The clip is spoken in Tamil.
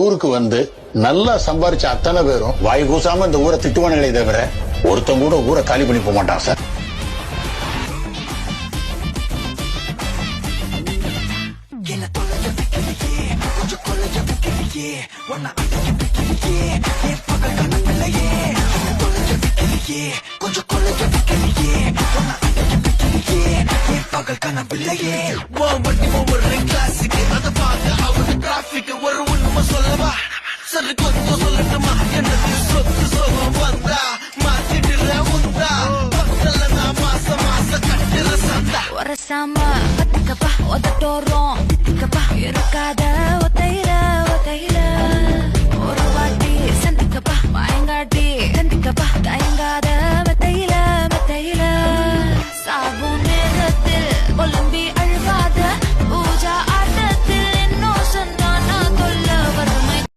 ஊருக்கு வந்து நல்லா சம்பாரிச்ச அத்தனை பேரும் வாய் கூசாம இந்த ஊரை திட்டுவானுங்களே தவிர ஒருத்தன் கூட ஊரை காலி பண்ணி போக மாட்டான் சார். பகல் கனவில்லையே வண்டி ஒவ்வொரு கிளாசிக் அதை பார்க்க அவரு டிராபிக் ஒரு உண்மை சொல்லவா சரி கொஞ்சம் சொல்லட்டுமா என்னது சொத்து சோகம் வந்தா மாத்திடுற உந்தா பக்கத்துல நான் மாச கட்டுற சந்தா ஒரசாம பத்துக்கப்பா உதட்டோரம் திக்கப்பா இருக்காத ஒத்தையில